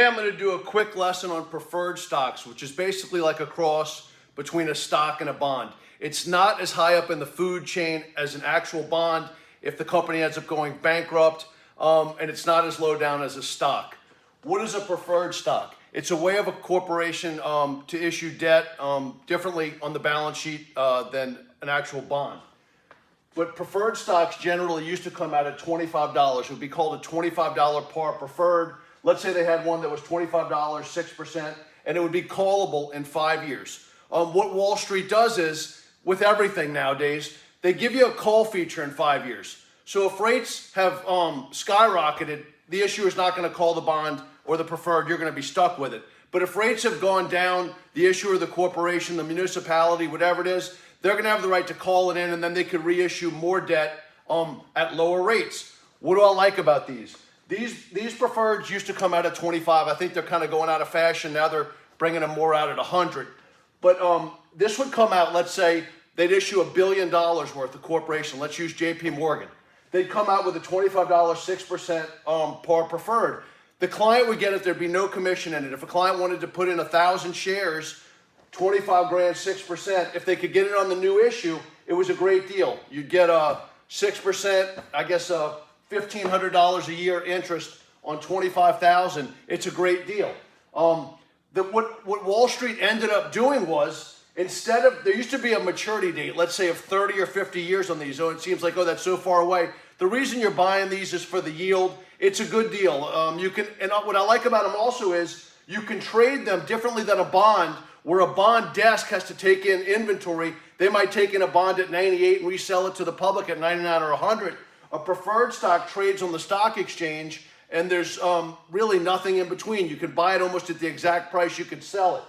I'm going to do a quick lesson on preferred stocks, which is basically like a cross between a stock and a bond. It's not as high up in the food chain as an actual bond if the company ends up going bankrupt, and it's not as low down as a stock. What is a preferred stock? It's a way of a corporation to issue debt differently on the balance sheet than an actual bond. But preferred stocks generally used to come out at $25. It would be called a $25 par preferred. Let's say they had one that was $25, 6%, and it would be callable in 5 years. What Wall Street does is, with everything nowadays, they give you a call feature in 5 years. So if rates have skyrocketed, the issuer is not going to call the bond or the preferred. You're going to be stuck with it. But if rates have gone down, the issuer, the corporation, the municipality, whatever it is, they're going to have the right to call it in, and then they could reissue more debt at lower rates. What do I like about these? These preferreds used to come out at 25. I think they're kind of going out of fashion. Now they're bringing them more out at 100. But this would come out, let's say they'd issue $1 billion worth of corporation. Let's use JP Morgan. They'd come out with a $25, 6% par preferred. The client would get it. There'd be no commission in it. If a client wanted to put in 1,000 shares, 25 grand, 6%, if they could get it on the new issue, it was a great deal. You'd get a 6%, I guess $1,500 a year interest on 25,000. It's a great deal. What Wall Street ended up doing was, instead of, there used to be a maturity date, let's say of 30 or 50 years on these. Oh, it seems like, oh, that's so far away. The reason you're buying these is for the yield. It's a good deal. What I like about them also is you can trade them differently than a bond, where a bond desk has to take in inventory. They might take in a bond at 98 and resell it to the public at 99 or 100. A preferred stock trades on the stock exchange, and there's really nothing in between. You can buy it almost at the exact price you could sell it.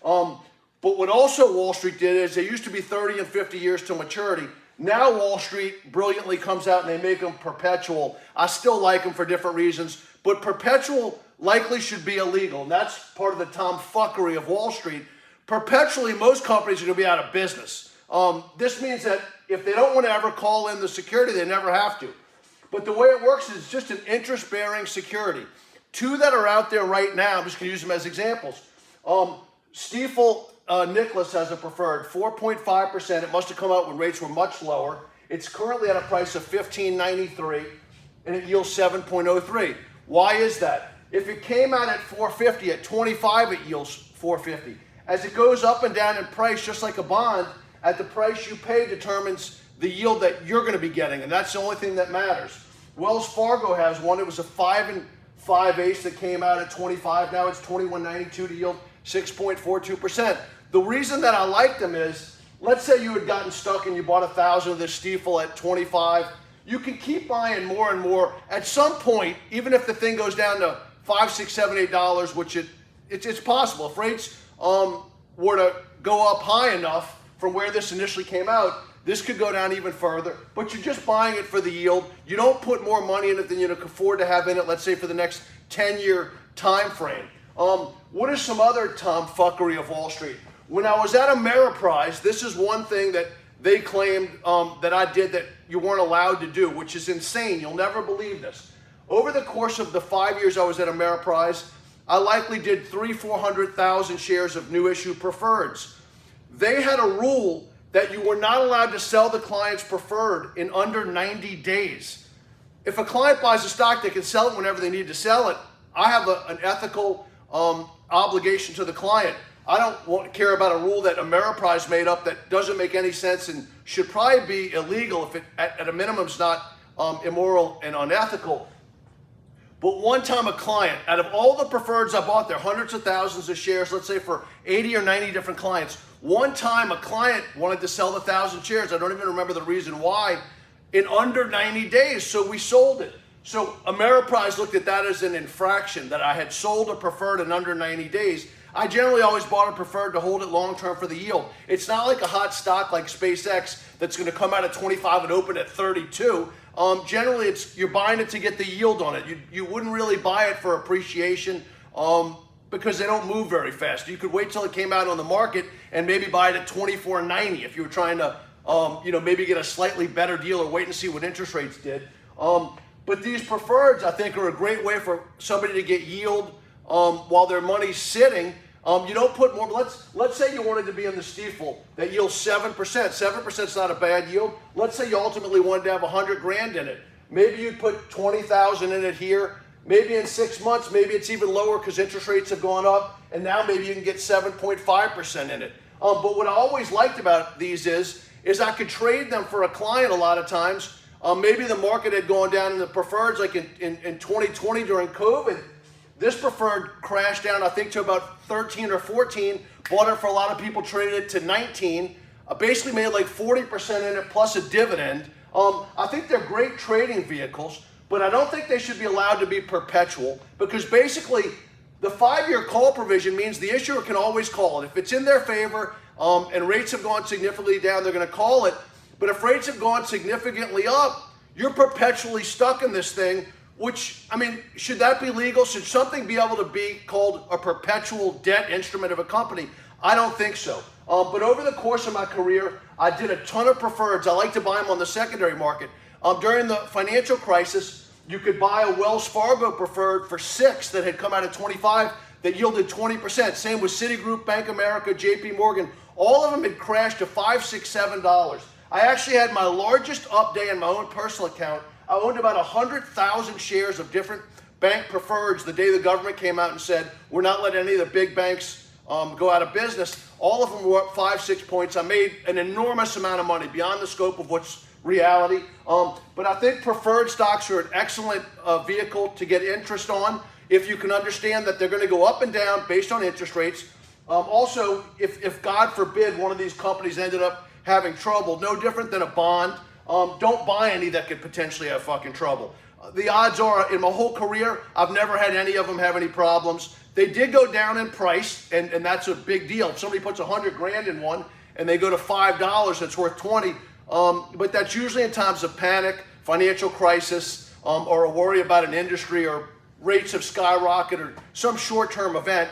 But what also Wall Street did is they used to be 30 and 50 years to maturity. Now Wall Street brilliantly comes out and they make them perpetual. I still like them for different reasons, but perpetual likely should be illegal. And that's part of the tomfuckery of Wall Street. Perpetually, most companies are going to be out of business. This means that if they don't want to ever call in the security, they never have to. But the way it works is just an interest-bearing security. Two that are out there right now, I'm just going to use them as examples. Stifel Nicolaus has a preferred, 4.5%. It must have come out when rates were much lower. It's currently at a price of $15.93, and it yields 7.03. Why is that? If it came out at 450, at 25, it yields 450. As it goes up and down in price, just like a bond, at the price you pay determines the yield that you're going to be getting, and that's the only thing that matters. Wells Fargo has one. It was a 5 5/8 that came out at 25. Now it's 21.92 to yield 6.42%. The reason that I like them is, let's say you had gotten stuck and you bought 1,000 of this Stifel at 25. You can keep buying more and more. At some point, even if the thing goes down to $5, $6, $7, $8, which it's possible. If rates were to go up high enough from where this initially came out, this could go down even further, but you're just buying it for the yield. You don't put more money in it than you can afford to have in it, let's say for the next 10-year time frame. What is some other tomfuckery of Wall Street? When I was at Ameriprise, this is one thing that they claimed that I did that you weren't allowed to do, which is insane. You'll never believe this. Over the course of the 5 years I was at Ameriprise, I likely did 400,000 shares of new issue preferreds. They had a rule that you were not allowed to sell the client's preferred in under 90 days. If a client buys a stock, they can sell it whenever they need to sell it. I have an ethical obligation to the client. I don't care about a rule that Ameriprise made up that doesn't make any sense and should probably be illegal if it, at a minimum, is not immoral and unethical. But one time a client, out of all the preferreds I bought, there hundreds of thousands of shares, let's say for 80 or 90 different clients, one time a client wanted to sell the 1,000 shares. I don't even remember the reason why, in under 90 days. So we sold it. So Ameriprise looked at that as an infraction, that I had sold a preferred in under 90 days. I generally always bought a preferred to hold it long-term for the yield. It's not like a hot stock like SpaceX that's going to come out at 25 and open at 32. Generally, you're buying it to get the yield on it. You wouldn't really buy it for appreciation because they don't move very fast. You could wait till it came out on the market and maybe buy it at 24.90 if you were trying to maybe get a slightly better deal or wait and see what interest rates did. But these preferreds, I think, are a great way for somebody to get yield while their money's sitting. You don't put more. Let's say you wanted to be in the Stiefel that yields 7%. 7% is not a bad yield. Let's say you ultimately wanted to have 100 grand in it. Maybe you'd put 20,000 in it here. Maybe in 6 months, maybe it's even lower because interest rates have gone up, and now maybe you can get 7.5% in it. But what I always liked about these is I could trade them for a client a lot of times. Maybe the market had gone down in the preferreds like in 2020 during COVID. This preferred crashed down, I think, to about 13 or 14. Bought it for a lot of people, traded it to 19. Basically made like 40% in it plus a dividend. I think they're great trading vehicles, but I don't think they should be allowed to be perpetual because basically the 5-year call provision means the issuer can always call it. If it's in their favor and rates have gone significantly down, they're going to call it. But if rates have gone significantly up, you're perpetually stuck in this thing. Which, I mean, should that be legal? Should something be able to be called a perpetual debt instrument of a company? I don't think so. But over the course of my career, I did a ton of preferreds. I like to buy them on the secondary market. During the financial crisis, you could buy a Wells Fargo preferred for 6 that had come out at 25 that yielded 20%. Same with Citigroup, Bank of America, JP Morgan. All of them had crashed to $5, $6, $7. I actually had my largest up day in my own personal account. I owned about 100,000 shares of different bank preferreds the day the government came out and said, we're not letting any of the big banks go out of business. All of them were up 5, 6 points. I made an enormous amount of money beyond the scope of what's reality. But I think preferred stocks are an excellent vehicle to get interest on if you can understand that they're going to go up and down based on interest rates. Also, if God forbid one of these companies ended up having trouble, no different than a bond. Don't buy any that could potentially have fucking trouble. The odds are, in my whole career, I've never had any of them have any problems. They did go down in price, and that's a big deal. If somebody puts 100 grand in one and they go to $5, it's worth 20. But that's usually in times of panic, financial crisis, or a worry about an industry, or rates have skyrocketed, or some short-term event.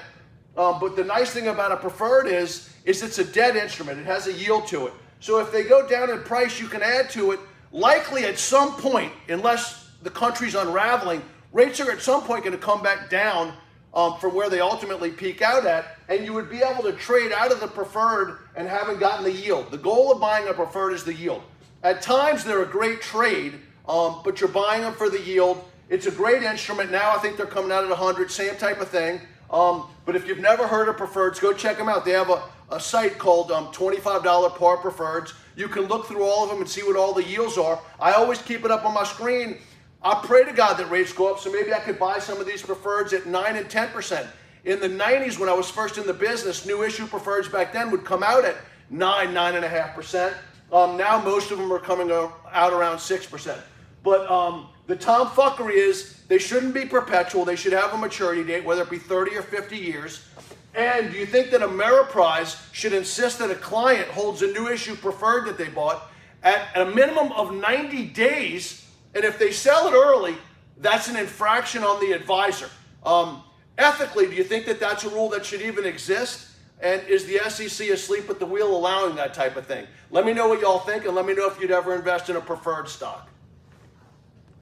But the nice thing about a preferred is it's a debt instrument. It has a yield to it. So if they go down in price, you can add to it. Likely at some point, unless the country's unraveling, rates are at some point going to come back down from where they ultimately peak out at, and you would be able to trade out of the preferred and haven't gotten the yield. The goal of buying a preferred is the yield. At times, they're a great trade, but you're buying them for the yield. It's a great instrument. Now I think they're coming out at 100, same type of thing. But if you've never heard of preferreds, go check them out. They have a site called $25 par preferreds. You can look through all of them and see what all the yields are. I always keep it up on my screen. I pray to God that rates go up, so maybe I could buy some of these preferreds at 9 and 10%. In the 90s, when I was first in the business, new issue preferreds back then would come out at 9, 9.5%. Now most of them are coming out around 6%. But the tomfuckery is they shouldn't be perpetual. They should have a maturity date, whether it be 30 or 50 years. And do you think that Ameriprise should insist that a client holds a new issue preferred that they bought at a minimum of 90 days, and if they sell it early, that's an infraction on the advisor? Ethically, do you think that that's a rule that should even exist? And is the SEC asleep at the wheel allowing that type of thing? Let me know what y'all think, and let me know if you'd ever invest in a preferred stock.